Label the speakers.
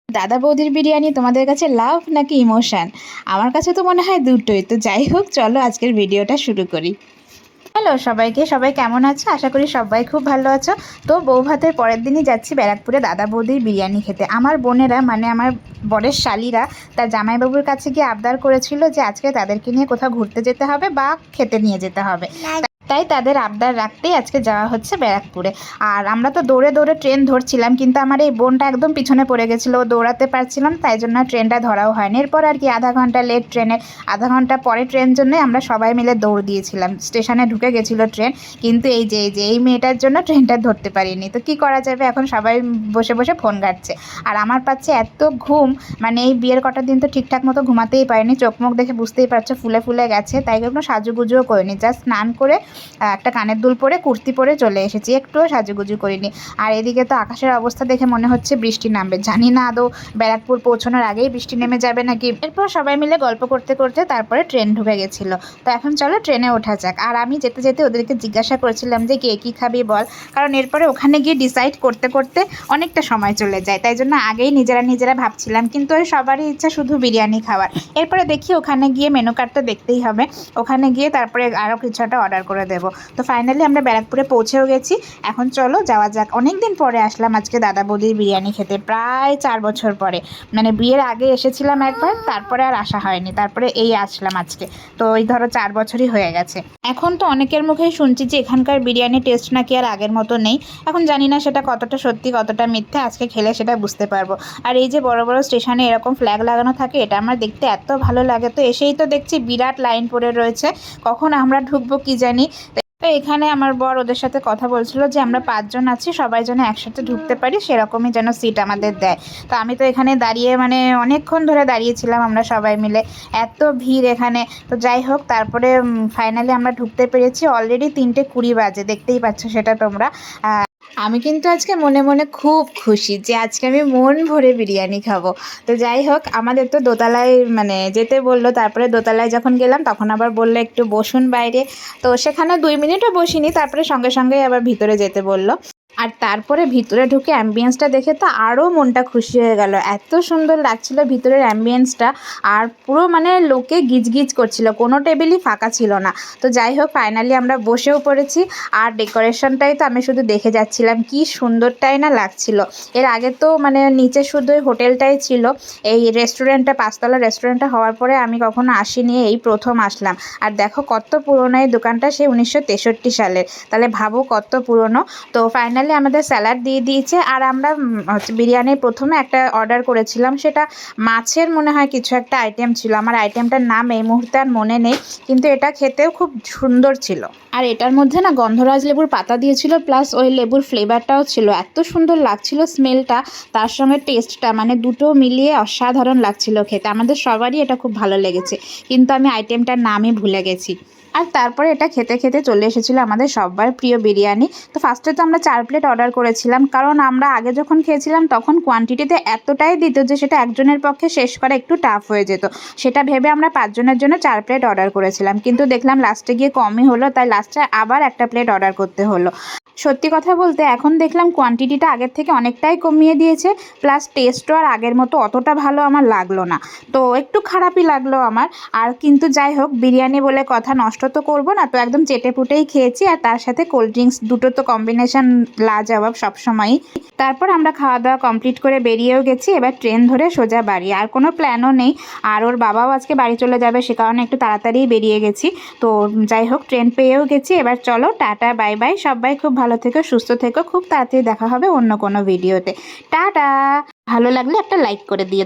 Speaker 1: দাদা বৌদির বিরিয়ানি তোমাদের কাছে লাভ নাকি ইমোশন? আমার কাছে তো মনে হয় দুটোই। তো যাই হোক, চলো আজকের ভিডিওটা শুরু করি। হ্যালো সবাইকে, সবাই কেমন আছো? আশা করি সবাই খুব ভালো আছো। তো বউ ভাতের পরের দিনই যাচ্ছি ব্যারাকপুরে দাদা বৌদির বিরিয়ানি খেতে। আমার বোনেরা মানে আমার বরের শালিরা তার জামাইবাবুর কাছে গিয়ে আবদার করেছিল যে আজকে তাদেরকে নিয়ে কোথাও ঘুরতে যেতে হবে বা খেতে নিয়ে যেতে হবে। তাই তাদের আবদার রাখতেই আজকে যাওয়া হচ্ছে ব্যারাকপুরে। আর আমরা তো দৌড়ে দৌড়ে ট্রেন ধরছিলাম, কিন্তু আমার এই বোনটা একদম পিছনে পড়ে গেছিলো, ও দৌড়াতে পারছিলাম, তাই জন্য ট্রেনটা ধরাও হয়নি। এরপর আর কি আধা ঘন্টা লেট ট্রেনের, আধা ঘন্টা পরে ট্রেন জন্যই আমরা সবাই মিলে দৌড় দিয়েছিলাম। স্টেশনে ঢুকে গেছিলো ট্রেন, কিন্তু এই মেয়েটার জন্য ট্রেনটা ধরতে পারিনি। তো কী করা যাবে, এখন সবাই বসে বসে ফোন ঘাটছে। আর আমার পাচ্ছে এত ঘুম, মানে এই বিয়ের কটা দিন তো ঠিকঠাক মতো ঘুমাতেই পারিনি। চোখ মুখ দেখে বুঝতেই পারছো ফুলে ফুলে গেছে, তাই কোনো সাজুগুজুও করিনি। জাস্ট স্নান করে একটা কানের দুল পরে কুর্তি পরে চলে এসেছি, একটুও সাজুগুজু করিনি। আর এদিকে তো আকাশের অবস্থা দেখে মনে হচ্ছে বৃষ্টি নামবে। জানি না আদৌ ব্যারাকপুর পৌঁছানোর আগেই বৃষ্টি নেমে যাবে নাকি। এরপর সবাই মিলে গল্প করতে করতে তারপরে ট্রেন ঢুকে গেছিলো। তো এখন চলো ট্রেনে ওঠা যাক। আর আমি যেতে যেতে ওদেরকে জিজ্ঞাসা করছিলাম যে কে কী খাবি বল, কারণ এরপরে ওখানে গিয়ে ডিসাইড করতে করতে অনেকটা সময় চলে যায়। তাই জন্য আগেই নিজেরা ভাবছিলাম, কিন্তু ওই সবারই ইচ্ছা শুধু বিরিয়ানি খাওয়ার। এরপরে দেখি ওখানে গিয়ে মেনু কার্ড তো দেখতেই হবে, ওখানে গিয়ে তারপরে আরও কিছু একটা অর্ডার করে দেবো। তো ফাইনালি আমরা ব্যারাকপুরে পৌঁছেও গেছি। এখন চলো যাওয়া যাক। অনেক দিন পরে আসলাম আজকে দাদা বৌদির বিরিয়ানি খেতে, প্রায় 4 বছর পরে। মানে বিয়ের আগে এসেছিলাম একবার, তারপরে আর আসা হয়নি, তারপরে এই আসলাম আজকে। তো এই ধরো 4 বছরই হয়ে গেছে। এখন তো অনেকের মুখেই শুনছি যে এখানকার বিরিয়ানি টেস্ট নাকি আর আগের মতো নেই। এখন জানি না সেটা কতটা সত্যি কতটা মিথ্যে, আজকে খেলে সেটা বুঝতে পারবো। আর এই যে বড় বড় স্টেশনে এরকম ফ্ল্যাগ লাগানো থাকে, এটা আমার দেখতে এত ভালো লাগে। তো এসেই তো দেখছি বিরাট লাইন পড়ে রয়েছে, কখন আমরা ঢুকবো কি জানি। তো এখানে আমার বর ওদের সাথে কথা বলছিল যে আমরা 5 জন আছি, সবাই যেন একসাথে ঢুকতে পারি সেরকমই যেন সিট আমাদের দেয়। তো আমি তো এখানে দাঁড়িয়ে মানে অনেকক্ষণ ধরে দাঁড়িয়েছিলাম আমরা সবাই মিলে, এত ভিড় এখানে। তো যাই হোক, তারপরে ফাইনালি আমরা ঢুকতে পেরেছি। অলরেডি 3:20 বাজে, দেখতেই পাচ্ছ সেটা তোমরা। আমি কিন্তু আজকে মনে মনে খুব খুশি যে আজকে আমি মন ভরে বিরিয়ানি খাবো। তো যাই হোক, আমাদের তো দোতলায় মানে যেতে বললো, তারপরে দোতলায় যখন গেলাম তখন আবার বললো একটু বসুন বাইরে। তো সেখানে 2 মিনিটও বসিনি, তারপরে সঙ্গে সঙ্গেই আবার ভিতরে যেতে বললো। আর তারপরে ভিতরে ঢুকে অ্যাম্বিয়েন্সটা দেখে তো আরও মনটা খুশি হয়ে গেল, এত সুন্দর লাগছিল ভিতরের অ্যাম্বিয়েন্সটা। আর পুরো মানে লোকে গিজগিজ করছিল, কোনো টেবিলই ফাঁকা ছিল না। তো যাই হোক, ফাইনালি আমরা বসেও পড়েছি। আর ডেকোরেশনটাই তো আমি শুধু দেখে যাচ্ছিলাম, কি সুন্দরটাই না লাগছিল। এর আগে তো মানে নিচে শুধু ওই হোটেলটাই ছিল, এই রেস্টুরেন্টটা 5তলা রেস্টুরেন্টটা হওয়ার পরে আমি কখনো আসিনি, এই প্রথম আসলাম। আর দেখো কত পুরোনো এই দোকানটা, সেই 1963 সালের, তাহলে ভাবো কত পুরনো। তো ফাইনালি আমাদের স্যালাড দিয়ে দিয়েছে। আর আমরা হচ্ছে বিরিয়ানির প্রথমে একটা অর্ডার করেছিলাম, সেটা মাছের মনে হয় কিছু একটা আইটেম ছিল, আমার আইটেমটার নাম এই মুহূর্তে আর মনে নেই, কিন্তু এটা খেতেও খুব সুন্দর ছিল। আর এটার মধ্যে না গন্ধরাজ লেবুর পাতা দিয়েছিল, প্লাস ওই লেবুর ফ্লেভারটাও ছিল, এত সুন্দর লাগছিল স্মেলটা, তার সঙ্গে টেস্টটা, মানে দুটো মিলিয়ে অসাধারণ লাগছিল খেতে। আমাদের সবারই এটা খুব ভালো লেগেছে, কিন্তু আমি আইটেমটার নামই ভুলে গেছি। আর তারপরে এটা খেতে খেতে চলে এসেছিলো আমাদের সবার প্রিয় বিরিয়ানি। তো ফার্স্টে তো আমরা 4 প্লেট অর্ডার করেছিলাম, কারণ আমরা আগে যখন খেয়েছিলাম তখন কোয়ান্টিটিতে এতটাই দিত যে সেটা একজনের পক্ষে শেষ করা একটু টাফ হয়ে যেত। সেটা ভেবে আমরা 5 জনের জন্য 4 প্লেট অর্ডার করেছিলাম, কিন্তু দেখলাম লাস্টে গিয়ে কমই হলো, তাই লাস্টে আবার একটা প্লেট অর্ডার করতে হলো। সত্যি কথা বলতে এখন দেখলাম কোয়ান্টিটিটা আগের থেকে অনেকটাই কমিয়ে দিয়েছে, প্লাস টেস্টও আর আগের মতো অতটা ভালো আমার লাগলো না। তো একটু খারাপই লাগলো আমার। আর কিন্তু যাই হোক, বিরিয়ানি বলে কথা, নষ্ট তো করবো না, তো একদম চেটেপুটেই খেয়েছি। আর তার সাথে কোল্ড ড্রিঙ্কস, দুটো তো কম্বিনেশন লাজবাব সবসময়ই। তারপর আমরা খাওয়া দাওয়া কমপ্লিট করে বেরিয়েও গেছি, এবার ট্রেন ধরে সোজা বাড়ি। আর কোনো প্ল্যানও নেই, আর ওর বাবাও আজকে বাড়ি চলে যাবে, সে কারণে একটু তাড়াতাড়ি বেরিয়ে গেছি। তো যাই হোক, ট্রেন পেয়েও গেছি। এবার চলো টাটা বাই বাই, সবাই খুব ভালো থেকো, সুস্থ থেকো, খুব তাড়াতাড়ি দেখা হবে অন্য কোনো ভিডিওতে। টাটা। ভালো লাগলে একটা লাইক করে দিয়ে